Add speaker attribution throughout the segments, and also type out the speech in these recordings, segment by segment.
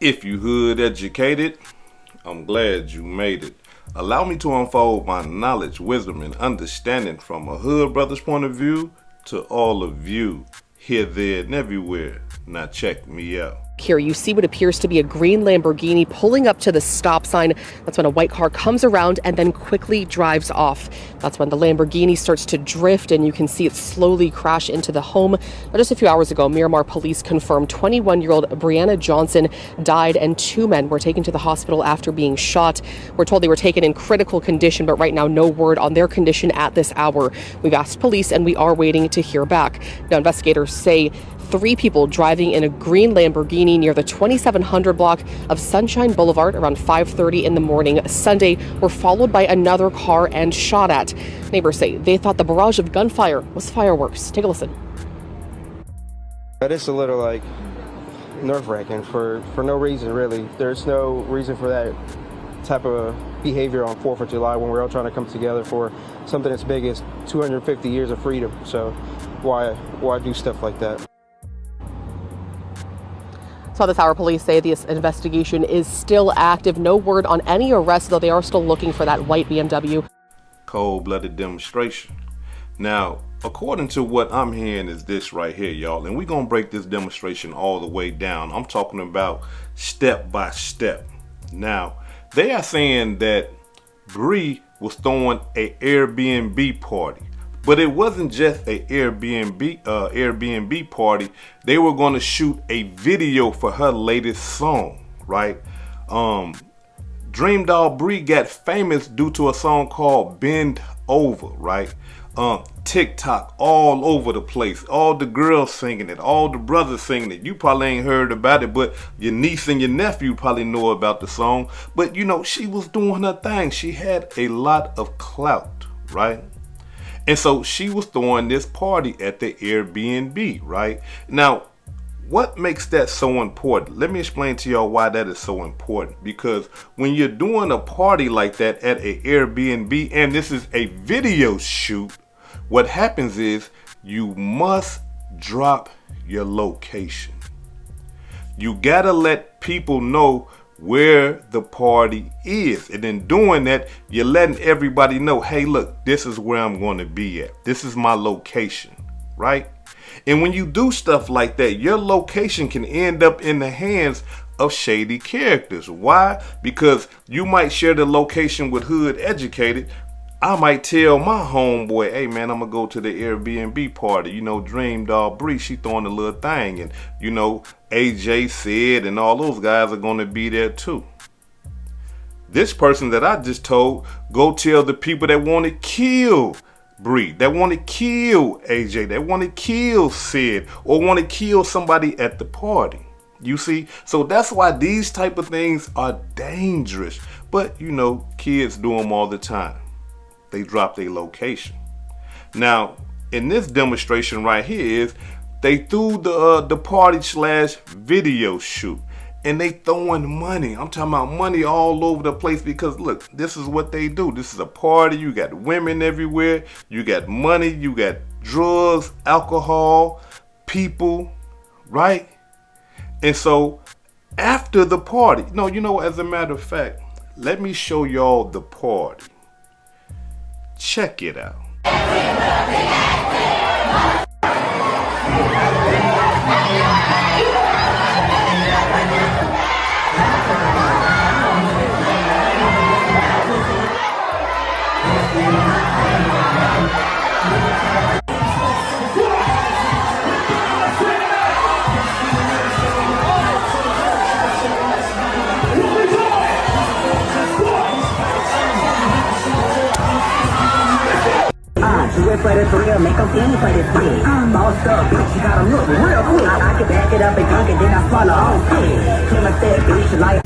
Speaker 1: If you hood educated, I'm glad you made it. Allow me to unfold my knowledge, wisdom, and understanding from a hood brother's point of view to all of you, here, there, and everywhere. Now check me out.
Speaker 2: Here you see what appears to be a green Lamborghini pulling up to the stop sign. That's when a white car comes around and then quickly drives off. That's when the Lamborghini starts to drift and you can see it slowly crash into the home. Now, just a few hours ago, Miramar police confirmed 21-year-old Brianna Johnson died and 2 men were taken to the hospital after being shot. We're told they were taken in critical condition, but right now no word on their condition at this hour. We've asked police and we are waiting to hear back. Now, investigators say 3 people driving in a green Lamborghini near the 2700 block of Sunshine Boulevard around 5:30 in the morning Sunday were followed by another car and shot at. Neighbors say they thought the barrage of gunfire was fireworks. Take a listen.
Speaker 3: It's a little nerve-wracking for no reason, really. There's no reason for that type of behavior on 4th of July when we're all trying to come together for something as big as 250 years of freedom. So why do stuff like that?
Speaker 2: So this hour, police say this investigation is still active. No word on any arrests, though they are still looking for that white BMW.
Speaker 1: Cold-blooded demonstration. Now, according to what I'm hearing is this right here, y'all, and we're going to break this demonstration all the way down. I'm talking about step by step. Now, they are saying that Brii was throwing an Airbnb party. But it wasn't just an Airbnb party. They were going to shoot a video for her latest song, right? Dreamdoll Brii got famous due to a song called Bend Over, right? TikTok all over the place. All the girls singing it. All the brothers singing it. You probably ain't heard about it, but your niece and your nephew probably know about the song. But, you know, she was doing her thing. She had a lot of clout, right? And so she was throwing this party at the Airbnb, right? Now, what makes that so important? Let me explain to y'all why that is so important. Because when you're doing a party like that at an Airbnb, and this is a video shoot, what happens is you must drop your location. You gotta let people know where the party is, and in doing that you're letting everybody know, hey, look, this is where I'm going to be at. This is my location, right? And when you do stuff like that, your location can end up in the hands of shady characters. Why? Because you might share the location with hood educated. I might tell my homeboy, hey man, I'm gonna go to the Airbnb party. You know, Dreamdoll Brii, she throwing a little thing, and you know, AJ said, and all those guys are gonna be there too. This person that I just told, go tell the people that want to kill Brii, that want to kill AJ, that want to kill Sid, or want to kill somebody at the party. You see? So that's why these type of things are dangerous. But you know, kids do them all the time. They drop their location. Now, in this demonstration right here is they threw the party / video shoot, and they throwing money. I'm talking about money all over the place because look, this is what they do. This is a party. You got women everywhere. You got money. You got drugs, alcohol, people, right? And so after the party, no, you know, as a matter of fact, let me show y'all the party. Check it out.
Speaker 4: For this real, make them feel for this shit. Bossed up, bitch, you gotta look real quick. I can back it up and dunk it, then I swallow all shit. Till I said, bitch, like.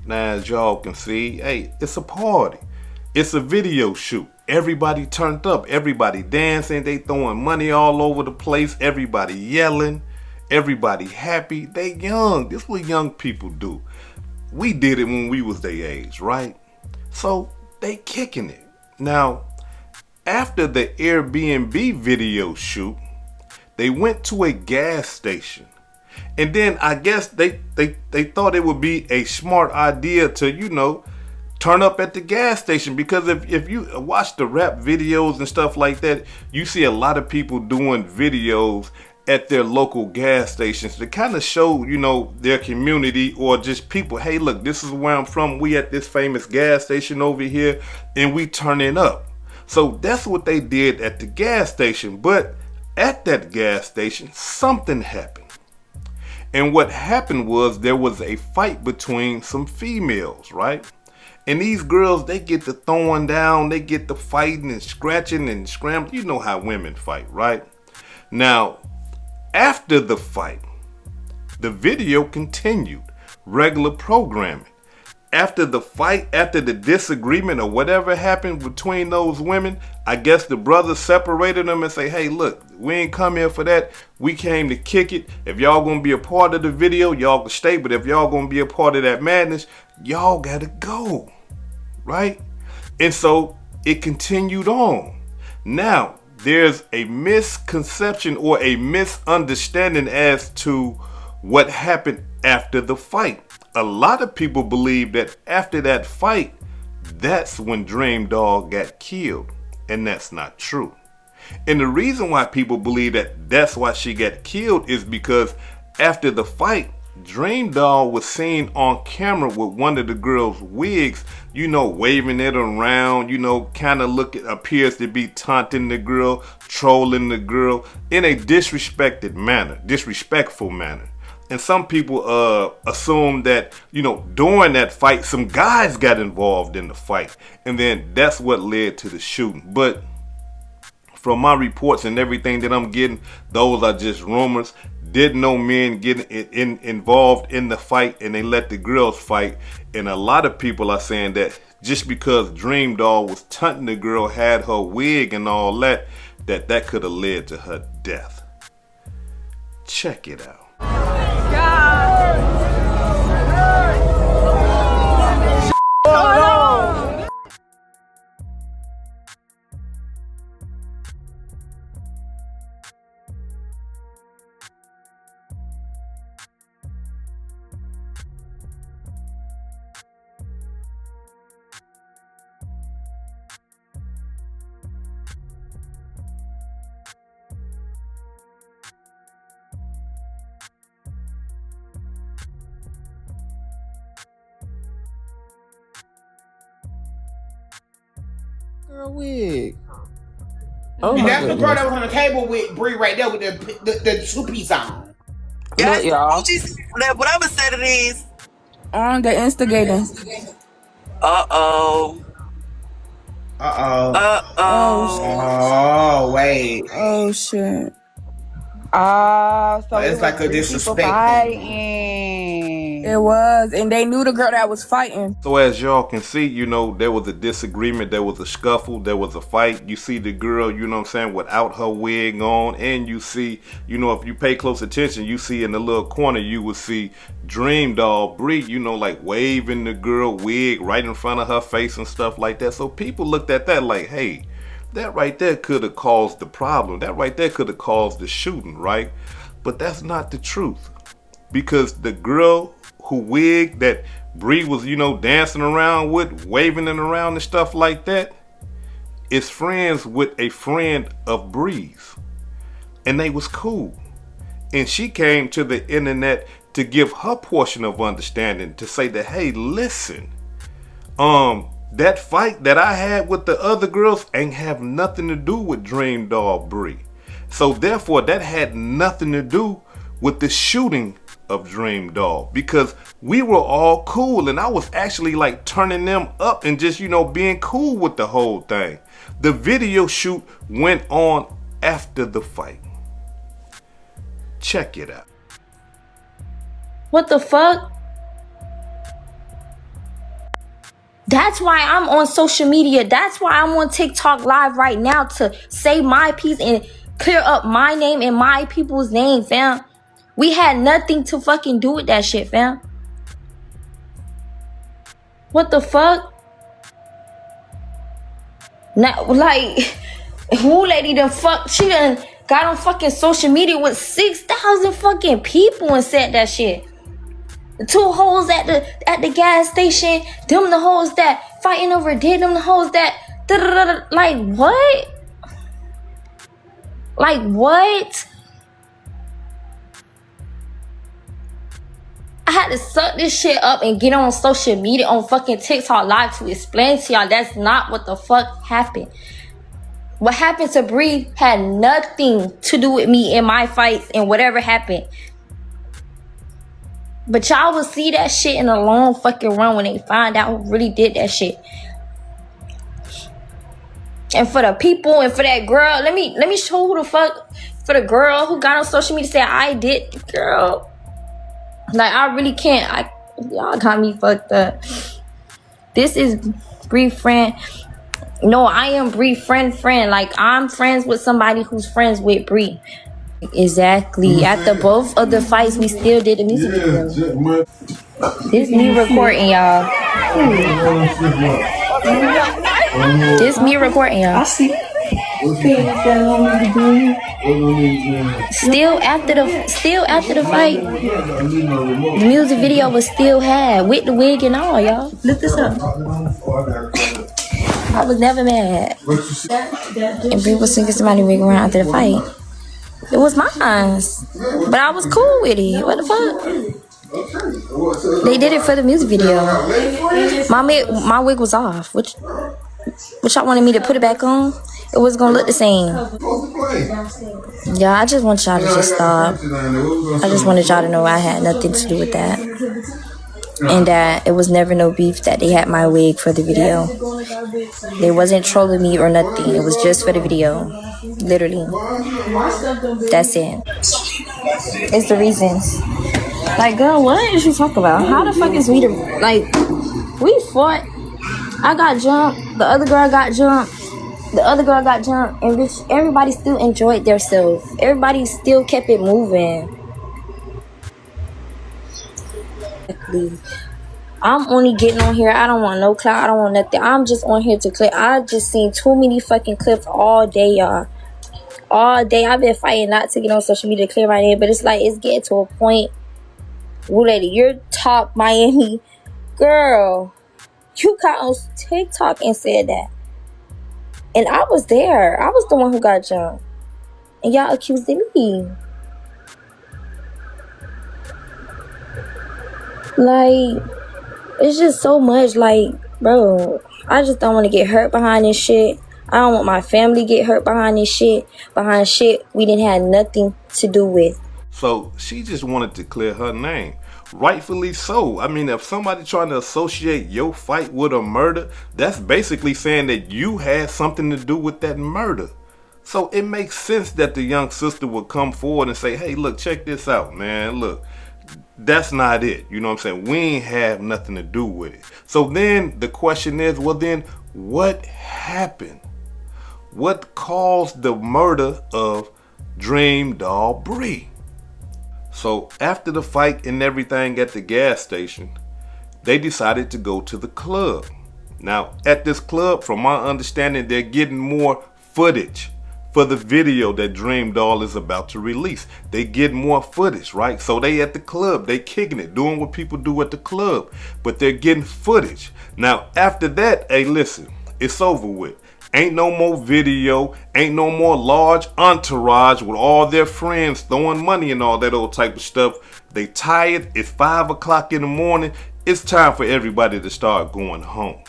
Speaker 1: Now, as y'all can see, hey, it's a party. It's a video shoot. Everybody turned up. Everybody dancing. They throwing money all over the place. Everybody yelling. Everybody happy. They young. This is what young people do. We did it when we was their age, right? So they kicking it. Now, after the Airbnb video shoot, they went to a gas station. And then I guess they thought it would be a smart idea to, turn up at the gas station, because if you watch the rap videos and stuff like that, you see a lot of people doing videos at their local gas stations to kind of show, their community or just people, hey, look, this is where I'm from. We at this famous gas station over here and we turning up. So that's what they did at the gas station. But at that gas station, something happened. And what happened was there was a fight between some females, right? And these girls, they get to throwing down, they get to fighting and scratching and scrambling. You know how women fight, right? Now, after the fight, the video continued, regular programming. After the fight, after the disagreement or whatever happened between those women, I guess the brothers separated them and say, hey, look, we ain't come here for that. We came to kick it. If y'all gonna be a part of the video, y'all can stay. But if y'all gonna be a part of that madness, y'all gotta go, right? And so it continued on. Now, there's a misconception or a misunderstanding as to what happened after the fight. A lot of people believe that after that fight, that's when Dreamdoll got killed. And that's not true. And the reason why people believe that that's why she got killed is because after the fight, Dreamdoll was seen on camera with one of the girls' wigs, waving it around, kind of appears to be taunting the girl, trolling the girl in a disrespectful manner. And some people assume that, during that fight, some guys got involved in the fight. And then that's what led to the shooting. But from my reports and everything that I'm getting, those are just rumors. Did no men get involved in the fight, and they let the girls fight. And a lot of people are saying that just because Dreamdoll was taunting the girl, had her wig and all that, that could have led to her death. Check it out.
Speaker 5: Girl wig. Oh,
Speaker 6: and that's the girl that was on the table with Brii right there with the two-piece on.
Speaker 5: Yeah, look, y'all.
Speaker 7: What I'm gonna say to these.
Speaker 5: They're instigating.
Speaker 6: Uh-oh. Oh, wait.
Speaker 5: Oh, shit.
Speaker 6: So it's like a disrespect.
Speaker 5: It was, and they knew the girl that was fighting.
Speaker 1: So as y'all can see, there was a disagreement, there was a scuffle, there was a fight. You see the girl, without her wig on, and you see, if you pay close attention, you see in the little corner, you will see Dreamdoll, Brii, like waving the girl wig right in front of her face and stuff like that. So people looked at that like, hey, that right there could have caused the problem. That right there could have caused the shooting, right? But that's not the truth. Because the girl who wigged that Brii was, dancing around with, waving it around and stuff like that, is friends with a friend of Brii's. And they was cool. And she came to the internet to give her portion of understanding, to say that, hey, listen, that fight that I had with the other girls ain't have nothing to do with Dreamdoll Brii. So therefore, that had nothing to do with the shooting of Dreamdoll, because we were all cool, and I was actually like turning them up and just, being cool with the whole thing. The video shoot went on after the fight. Check it out.
Speaker 8: What the fuck? That's why I'm on social media. That's why I'm on TikTok live right now, to say my piece and clear up my name and my people's name, fam. We had nothing to fucking do with that shit, fam. What the fuck? Now, like, who lady done fuck? She done got on fucking social media with 6,000 fucking people and said that shit. The two hoes at the gas station, them the hoes that fighting over dead, them the hoes that like what? Like what? I had to suck this shit up and get on social media, on fucking TikTok live, to explain to y'all that's not what the fuck happened. What happened to Brii had nothing to do with me and my fights and whatever happened. But y'all will see that shit in the long fucking run when they find out who really did that shit. And for the people and for that girl, let me show who the fuck. For the girl who got on social media saying I did, girl. Like, I really can't. Y'all got me fucked up. This is Brii friend. No, I am Brii friend. Like, I'm friends with somebody who's friends with Brii. Exactly. After both of the fights, we still did the music video. This me recording, y'all. This me recording, y'all. I see. Still after the fight, the music video was still had with the wig and all, y'all. Look this up. I was never mad. And Brii was singing somebody wig around after the fight. It was mine, but I was cool with it. What the fuck? They did it for the music video. My wig was off. Which y'all wanted me to put it back on? It was gonna look the same. Yeah, I just want y'all to just stop. I just wanted y'all to know I had nothing to do with that. And that it was never no beef that they had my wig for the video. They wasn't trolling me or nothing. It was just for the video. Literally. That's it. It's the reasons. Like, girl, what did you talk about? How the fuck is we we fought. I got jumped. The other girl got jumped. And bitch, everybody still enjoyed themselves. Everybody still kept it moving. I'm only getting on here. I don't want no clout. I don't want nothing. I'm just on here to clip. I just seen too many fucking clips all day, y'all. All day. I've been fighting not to get on social media to clear my name, but it's like it's getting to a point. Woo lady, you're top Miami girl. You got on TikTok and said that. And I was there. I was the one who got jumped. And y'all accused me. Like, it's just so much. Like, bro, I just don't want to get hurt behind this shit. I don't want my family to get hurt behind this shit. Behind shit we didn't have nothing to do with.
Speaker 1: So she just wanted to clear her name. Rightfully so. I mean, if somebody trying to associate your fight with a murder, that's basically saying that you had something to do with that murder. So it makes sense that the young sister would come forward and say, hey, look, check this out, man. Look, that's not it. You know what I'm saying? We ain't have nothing to do with it. So then the question is, well, then what happened? What caused the murder of Dreamdoll Brii? So after the fight and everything at the gas station, they decided to go to the club. Now, at this club, from my understanding, they're getting more footage for the video that Dreamdoll is about to release. They get more footage, right? So they at the club, they kicking it, doing what people do at the club, but they're getting footage. Now, after that, hey, listen, it's over with. Ain't no more video, ain't no more large entourage with all their friends throwing money and all that old type of stuff. They tired, it's 5 o'clock in the morning. It's time for everybody to start going home.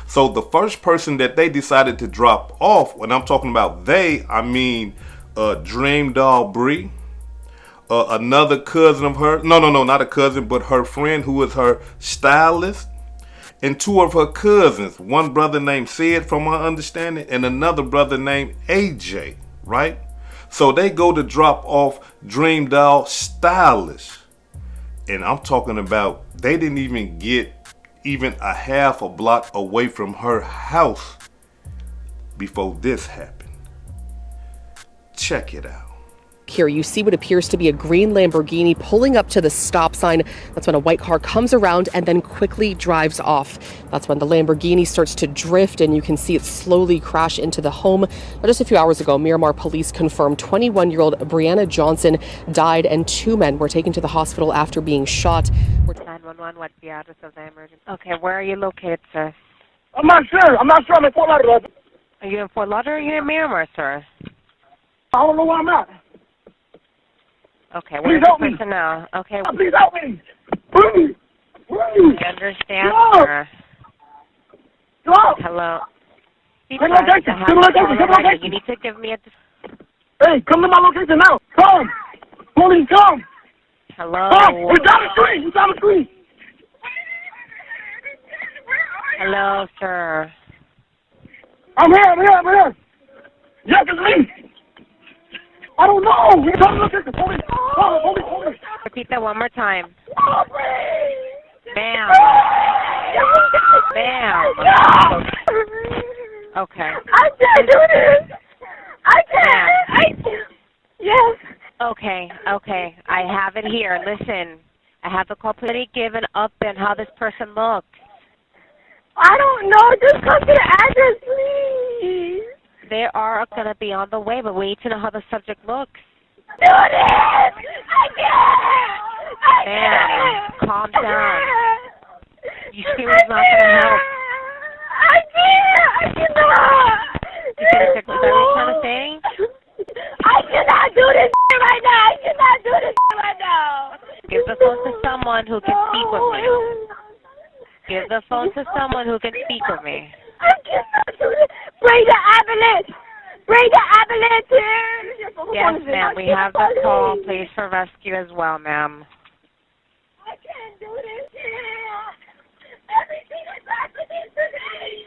Speaker 1: So the first person that they decided to drop off, when I'm talking about they, I mean Dreamdoll Brii, another cousin of her, no, not a cousin, but her friend who is her stylist, and 2 of her cousins, one brother named Sid from my understanding, and another brother named AJ, right? So they go to drop off Dreamdoll stylist. And I'm talking about, they didn't even get even a half a block away from her house before this happened. Check it out.
Speaker 2: Here you see what appears to be a green Lamborghini pulling up to the stop sign. That's when a white car comes around and then quickly drives off. That's when the Lamborghini starts to drift and you can see it slowly crash into the home. But just a few hours ago, Miramar police confirmed 21-year-old Brianna Johnson died and 2 men were taken to the hospital after being shot.
Speaker 9: 911, what's the address of the emergency? Okay, where are you located, sir?
Speaker 10: I'm not sure. I'm in Fort Lauderdale.
Speaker 9: Are you in Fort Lauderdale or are you in Miramar, sir?
Speaker 10: I don't know where I'm at.
Speaker 9: Okay, where's the person now? Okay.
Speaker 10: Please help me. Please.
Speaker 9: I understand, sir. Hello. You need to give me a...
Speaker 10: Hey, come to my location now. Come. Police, come.
Speaker 9: Hello.
Speaker 10: Come. We're down the street.
Speaker 9: Hello, sir.
Speaker 10: I'm here. Yes, it's me. I don't know. We're trying to look at the police. Police.
Speaker 9: Repeat that one more time.
Speaker 10: Oh,
Speaker 9: Ma'am. Okay.
Speaker 10: I can't do this. I can't. Yes.
Speaker 9: Okay. I have it here. Listen, I have the call pretty given up and how this person looks.
Speaker 10: I don't know. Just come to the address, please.
Speaker 9: They are going to be on the way, but we need to know how the subject looks.
Speaker 10: Do this! I can't!
Speaker 9: Ma'am, calm down. You screaming is not going to help.
Speaker 10: I cannot!
Speaker 9: You said it's what you're trying to say?
Speaker 10: I cannot do this right now!
Speaker 9: Give the phone to someone who can speak with me. Give the phone to someone who can speak with me.
Speaker 10: I cannot do this! Bring the ambulance here!
Speaker 9: Yes, ma'am. We have the call. Please for rescue as well, ma'am.
Speaker 10: I can't do this here! Everything is happening today!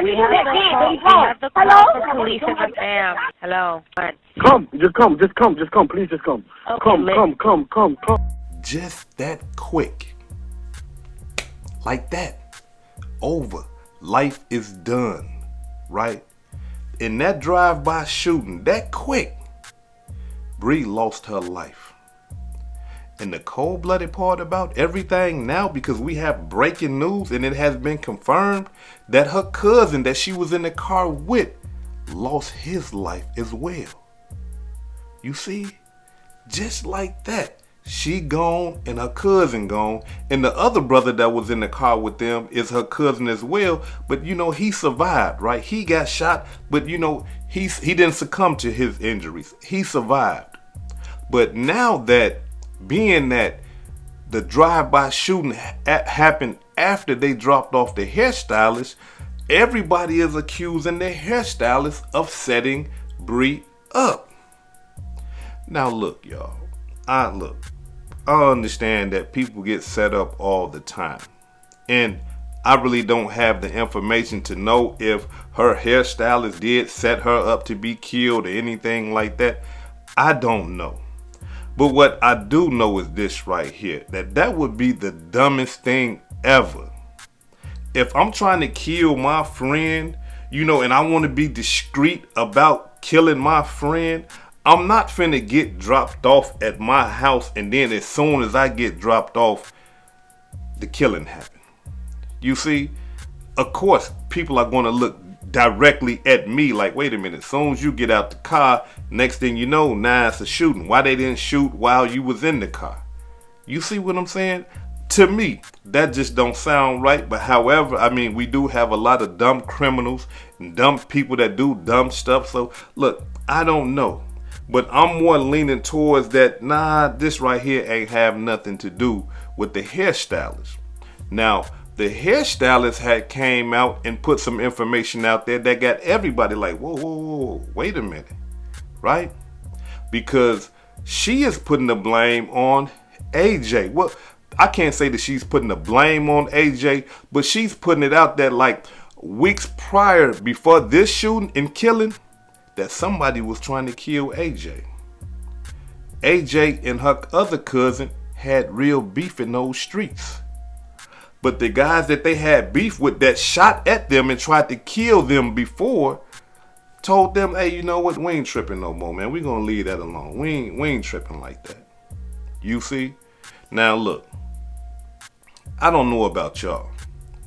Speaker 9: We have the call for police and ma'am. Hello.
Speaker 10: Just come. Please, just come.
Speaker 9: Okay,
Speaker 10: Come.
Speaker 1: Just that quick. Like that. Over. Life is done. Right? In that drive-by shooting, that quick, Brii lost her life. And the cold-blooded part about everything now, because we have breaking news and it has been confirmed that her cousin that she was in the car with lost his life as well. You see? Just like that. She gone and her cousin gone. And the other brother that was in the car with them is her cousin as well. But he survived, right? He got shot, but he didn't succumb to his injuries. He survived. But now that being that the drive-by shooting happened after they dropped off the hairstylist, everybody is accusing the hairstylist of setting Brii up. Now look, y'all. I understand that people get set up all the time. And I really don't have the information to know if her hairstylist did set her up to be killed or anything like that. I don't know. But what I do know is this right here, that would be the dumbest thing ever. If I'm trying to kill my friend, and I want to be discreet about killing my friend, I'm not finna get dropped off at my house and then as soon as I get dropped off, the killing happened. You see, of course, people are going to look directly at me like, wait a minute, as soon as you get out the car, next thing you know, now it's a shooting. Why they didn't shoot while you was in the car? You see what I'm saying? To me, that just don't sound right. But however, we do have a lot of dumb criminals and dumb people that do dumb stuff. So look, I don't know. But I'm more leaning towards that, this right here ain't have nothing to do with the hairstylist. Now, the hairstylist had came out and put some information out there that got everybody like, whoa, wait a minute, right? Because she is putting the blame on AJ. Well, I can't say that she's putting the blame on AJ, but she's putting it out there like weeks prior, before this shooting and killing, that somebody was trying to kill AJ. AJ and her other cousin had real beef in those streets. But the guys that they had beef with that shot at them and tried to kill them before told them, hey, you know what? We ain't tripping no more, man. We gonna leave that alone. We ain't tripping like that. You see? Now look, I don't know about y'all,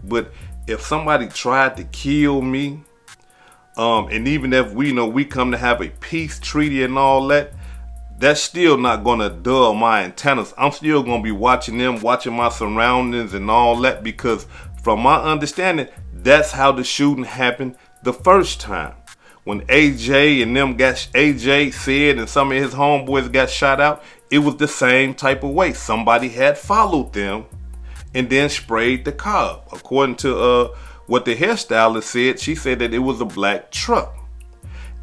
Speaker 1: but if somebody tried to kill me, and even if we come to have a peace treaty and all that, that's still not gonna dull my antennas. I'm still gonna be watching them, watching my surroundings and all that, because from my understanding, that's how the shooting happened the first time. When AJ said and some of his homeboys got shot out, it was the same type of way. Somebody had followed them and then sprayed the car. According to what the hairstylist said, she said that it was a black truck.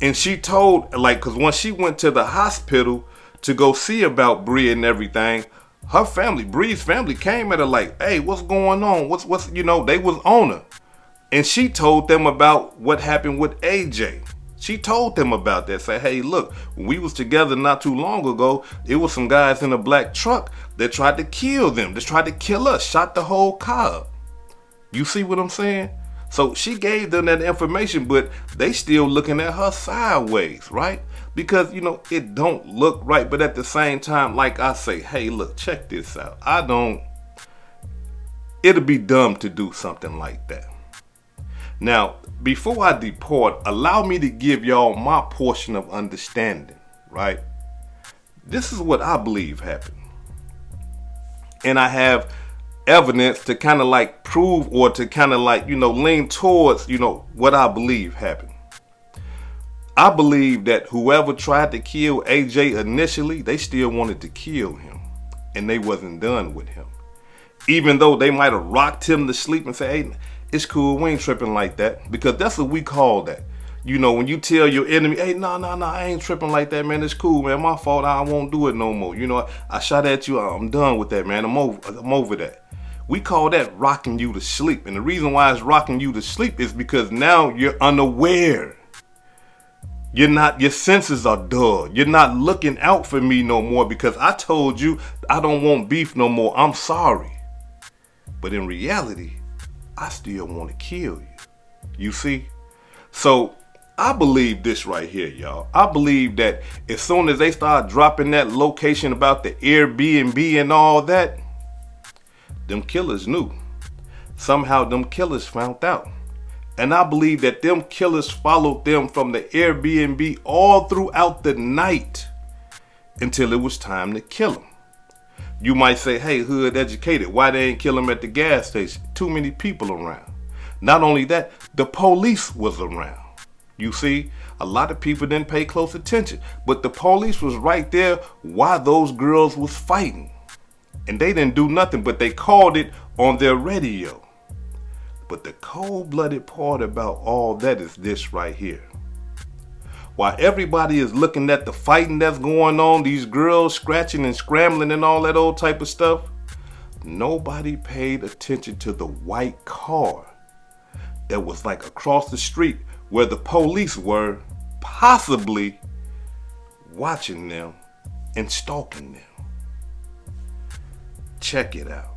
Speaker 1: And she told, because when she went to the hospital to go see about Brii and everything, her family, Brii's family, came at her like, hey, what's going on? What's they was on her. And she told them about what happened with AJ. She told them about that. Say, hey, look, when we was together not too long ago, it was some guys in a black truck that tried to kill them. That tried to kill us, shot the whole car up. You see what I'm saying? So she gave them that information, but they still looking at her sideways, right? Because, it don't look right. But at the same time, like I say, hey, look, check this out. It'll be dumb to do something like that. Now, before I depart, allow me to give y'all my portion of understanding, right? This is what I believe happened. And I have evidence to kind of prove or to kind of lean towards, what I believe happened. I believe that whoever tried to kill AJ initially, they still wanted to kill him. And they wasn't done with him. Even though they might have rocked him to sleep and say, hey, it's cool, we ain't tripping like that. Because that's what we call that. When you tell your enemy, hey, no, I ain't tripping like that, man. It's cool, man. My fault. I won't do it no more. I shot at you. I'm done with that, man. I'm over that. We call that rocking you to sleep. And the reason why it's rocking you to sleep is because now you're unaware. Your senses are dull. You're not looking out for me no more because I told you I don't want beef no more. I'm sorry. But in reality, I still want to kill you. You see? So I believe this right here, y'all. I believe that as soon as they start dropping that location about the Airbnb and all that, them killers knew. Somehow them killers found out. And I believe that them killers followed them from the Airbnb all throughout the night until it was time to kill them. You might say, hey, hood educated, why they ain't kill him at the gas station? Too many people around. Not only that, the police was around. You see, a lot of people didn't pay close attention, but the police was right there while those girls was fighting. And they didn't do nothing, but they called it on their radio. But the cold-blooded part about all that is this right here. While everybody is looking at the fighting that's going on, these girls scratching and scrambling and all that old type of stuff, nobody paid attention to the white car that was across the street where the police were possibly watching them and stalking them. Check it out.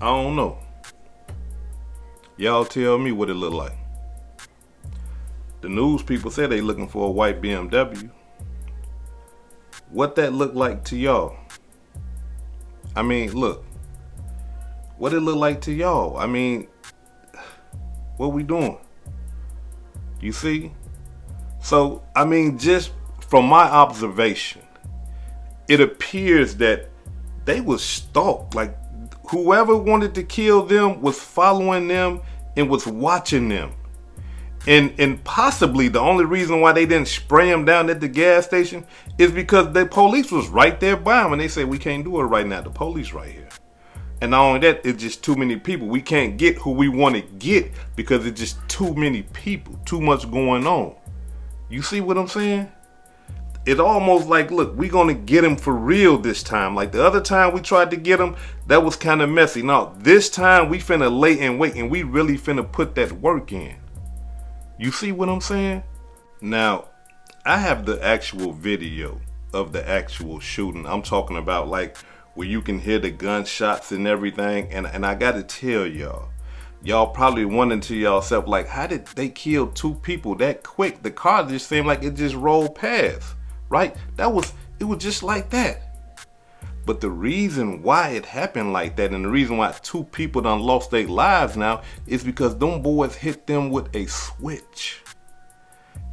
Speaker 1: I don't know. Y'all tell me what it look like. The news people say they looking for a white BMW. What that look like to y'all? I mean, look. What it look like to y'all? I mean, what we doing? You see? So, I mean, just from my observation, it appears that they was stalked. Like, whoever wanted to kill them was following them and was watching them. And possibly the only reason why they didn't spray them down at the gas station is because the police was right there by them. And they said, we can't do it right now. The police right here. And not only that, it's just too many people. We can't get who we want to get because it's just too many people. Too much going on. You see what I'm saying? It's almost like, look, we going to get him for real this time. Like the other time we tried to get him, that was kind of messy. Now, this time we finna lay and wait and we really finna put that work in. You see what I'm saying? Now, I have the actual video of the actual shooting. I'm talking about like where you can hear the gunshots and everything. And I got to tell y'all probably wondering to yourself, like, how did they kill two people that quick? The car just seemed like it just rolled past, right? It was just like that. But the reason why it happened like that and the reason why two people done lost their lives now is because them boys hit them with a switch.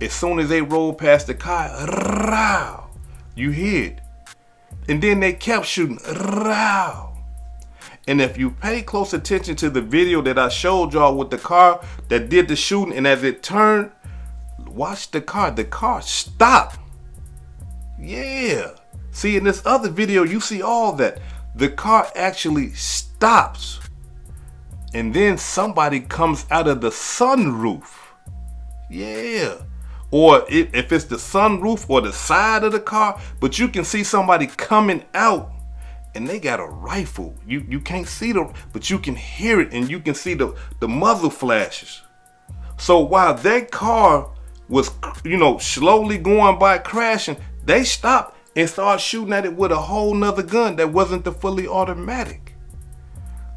Speaker 1: As soon as they rolled past the car, you hear it. And then they kept shooting. And if you pay close attention to the video that I showed y'all with the car that did the shooting, and as it turned, watch the car stopped. Yeah. See, in this other video, you see all that. The car actually stops. And then somebody comes out of the sunroof. Yeah. Or if it's the sunroof or the side of the car, but you can see somebody coming out and they got a rifle. You can't see them, but you can hear it and you can see the muzzle flashes. So while that car was, slowly going by crashing, they stopped and start shooting at it with a whole nother gun that wasn't the fully automatic.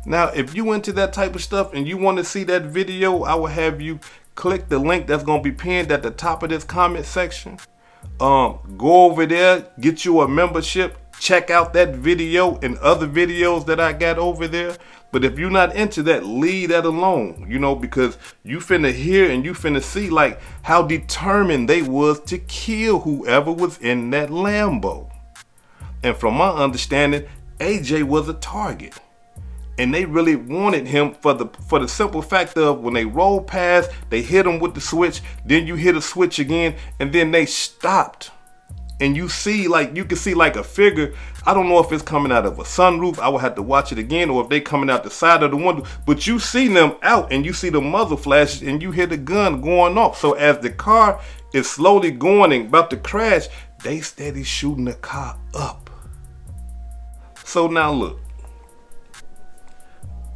Speaker 1: Now, if you into that type of stuff and you want to see that video, I will have you click the link that's going to be pinned at the top of this comment section. Go over there, get you a membership, check out that video and other videos that I got over there. But if you're not into that, leave that alone, because you finna hear and you finna see like how determined they was to kill whoever was in that Lambo. And from my understanding, AJ was a target. And they really wanted him for the simple fact of when they rolled past, they hit him with the switch, then you hit a switch again, and then they stopped. And you can see like a figure. I don't know if it's coming out of a sunroof. I will have to watch it again, or if they coming out the side of the window. But you see them out and you see the muzzle flashes and you hear the gun going off. So as the car is slowly going and about to crash, they steady shooting the car up. So now look.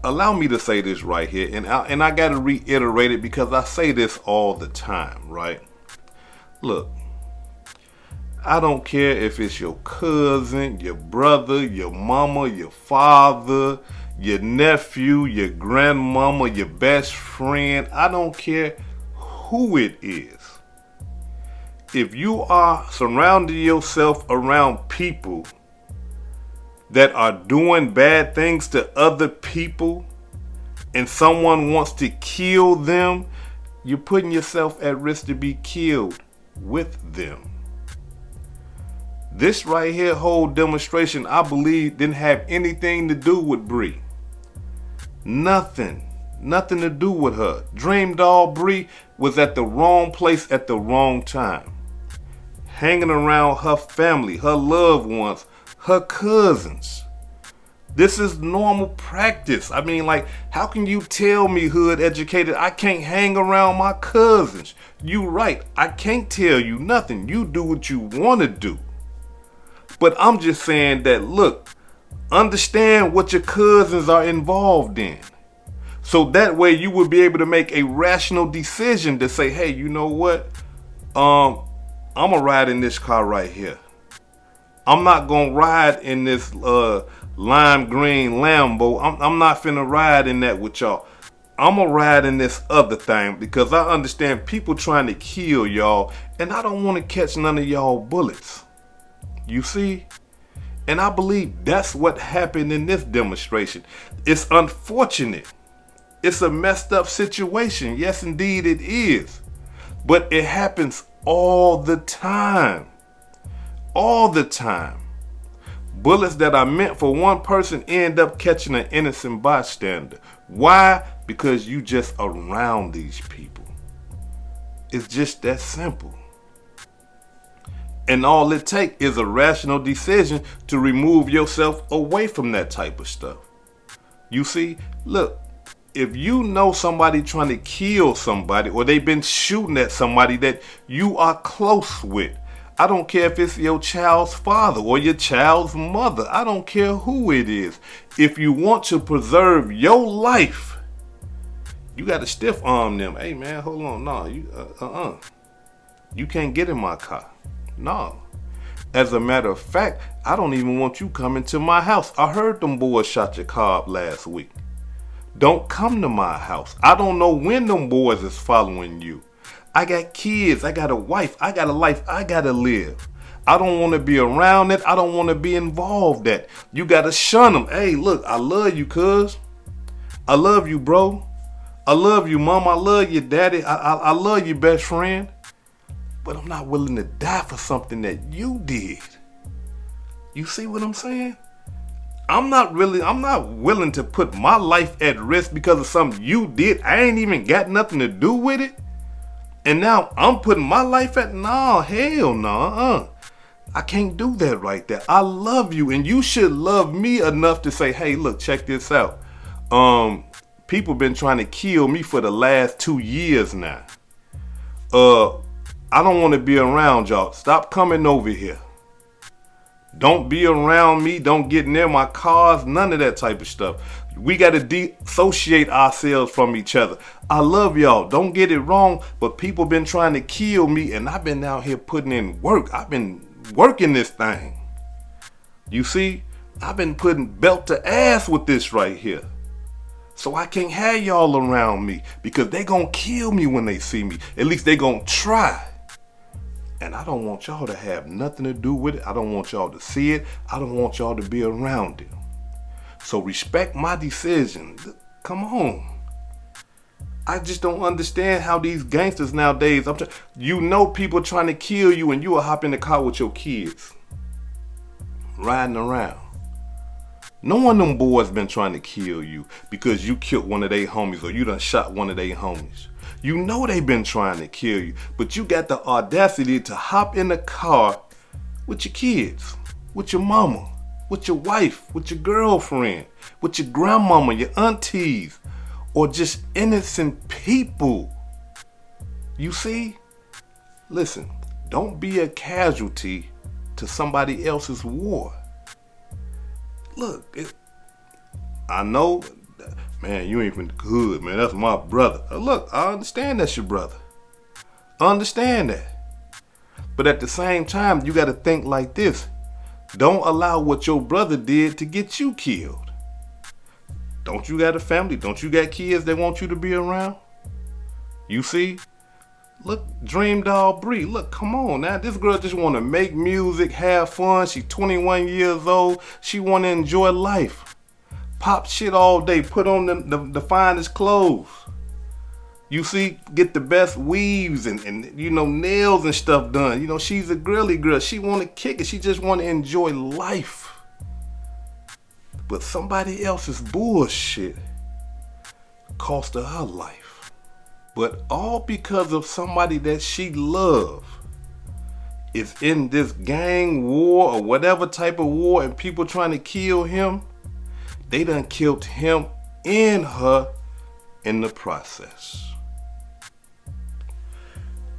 Speaker 1: Allow me to say this right here, and I got to reiterate it because I say this all the time, right? Look. I don't care if it's your cousin, your brother, your mama, your father, your nephew, your grandmama, your best friend. I don't care who it is. If you are surrounding yourself around people that are doing bad things to other people and someone wants to kill them, you're putting yourself at risk to be killed with them. This right here whole demonstration, I believe, didn't have anything to do with Brii. Nothing to do with her. Dreamdoll Brii was at the wrong place at the wrong time. Hanging around her family, her loved ones, her cousins. This is normal practice. I mean, like, how can you tell me, hood educated, I can't hang around my cousins? You right, I can't tell you nothing. You do what you want to do. But I'm just saying that, look, understand what your cousins are involved in. So that way you would be able to make a rational decision to say, hey, you know what? I'm going to ride in this car right here. I'm not gonna ride in this lime green Lambo. I'm not finna ride in that with y'all. I'm gonna ride in this other thing because I understand people trying to kill y'all, and I don't want to catch none of y'all bullets. You see? And I believe that's what happened in this demonstration. It's unfortunate. It's a messed up situation. Yes, indeed it is. But it happens all the time. All the time. Bullets that are meant for one person end up catching an innocent bystander. Why? Because you just around these people. It's just that simple. And all it takes is a rational decision to remove yourself away from that type of stuff. You see, look, if you know somebody trying to kill somebody or they've been shooting at somebody that you are close with, I don't care if it's your child's father or your child's mother. I don't care who it is. If you want to preserve your life, you got to stiff arm them. Hey man, hold on. No, you can't get in my car. No. As a matter of fact, I don't even want you coming to my house. I heard them boys shot your car up last week. Don't come to my house. I don't know when them boys is following you. I got kids. I got a wife. I got a life I gotta live. I don't want to be around it. I don't want to be involved that. You gotta shun them. Hey, look, I love you, cuz. I love you, bro. I love you, mom. I love you, daddy. I love you, best friend. But I'm not willing to die for something that you did. You see what I'm saying? I'm not willing to put my life at risk because of something you did. I ain't even got nothing to do with it. And now I'm putting my life at, no, hell no. I can't do that right there. I love you and you should love me enough to say, hey, look, check this out. People been trying to kill me for the last 2 years now. I don't want to be around y'all. Stop coming over here. Don't be around me. Don't get near my cars. None of that type of stuff. We got to dissociate ourselves from each other. I love y'all. Don't get it wrong. But people been trying to kill me. And I've been out here putting in work. I've been working this thing. You see? I've been putting belt to ass with this right here. So I can't have y'all around me. Because they gonna kill me when they see me. At least they gonna try. And I don't want y'all to have nothing to do with it. I don't want y'all to see it. I don't want y'all to be around it. So respect my decision. Come on. I just don't understand how these gangsters nowadays, you know people trying to kill you and you will hop in the car with your kids. Riding around. No one of them boys been trying to kill you because you killed one of their homies or you done shot one of their homies. You know they been trying to kill you, but you got the audacity to hop in the car with your kids, with your mama, with your wife, with your girlfriend, with your grandmama, your aunties, or just innocent people. You see? Listen, don't be a casualty to somebody else's war. Look, I know, man, you ain't from the hood, man. That's my brother. Look, I understand that's your brother. I understand that. But at the same time, you got to think like this. Don't allow what your brother did to get you killed. Don't you got a family? Don't you got kids that want you to be around? You see? Look, Dreamdoll Brii. Look, come on now. This girl just want to make music, have fun. She's 21 years old. She want to enjoy life. Pop shit all day. Put on the finest clothes. You see, get the best weaves and you know, nails and stuff done. You know, she's a girly girl. She want to kick it. She just want to enjoy life. But somebody else's bullshit cost her life. But all because of somebody that she loved is in this gang war or whatever type of war and people trying to kill him. They done killed him and her in the process.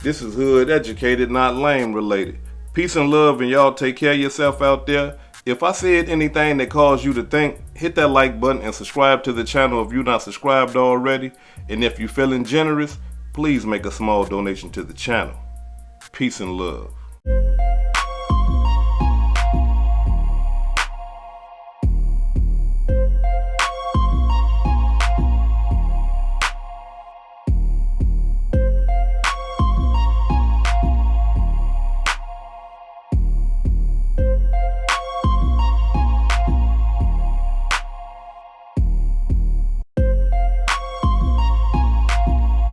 Speaker 1: This is Hood Educated, not Lame Related. Peace and love, and y'all take care of yourself out there. If I said anything that caused you to think, hit that like button and subscribe to the channel if you're not subscribed already. And if you're feeling generous, please make a small donation to the channel. Peace and love.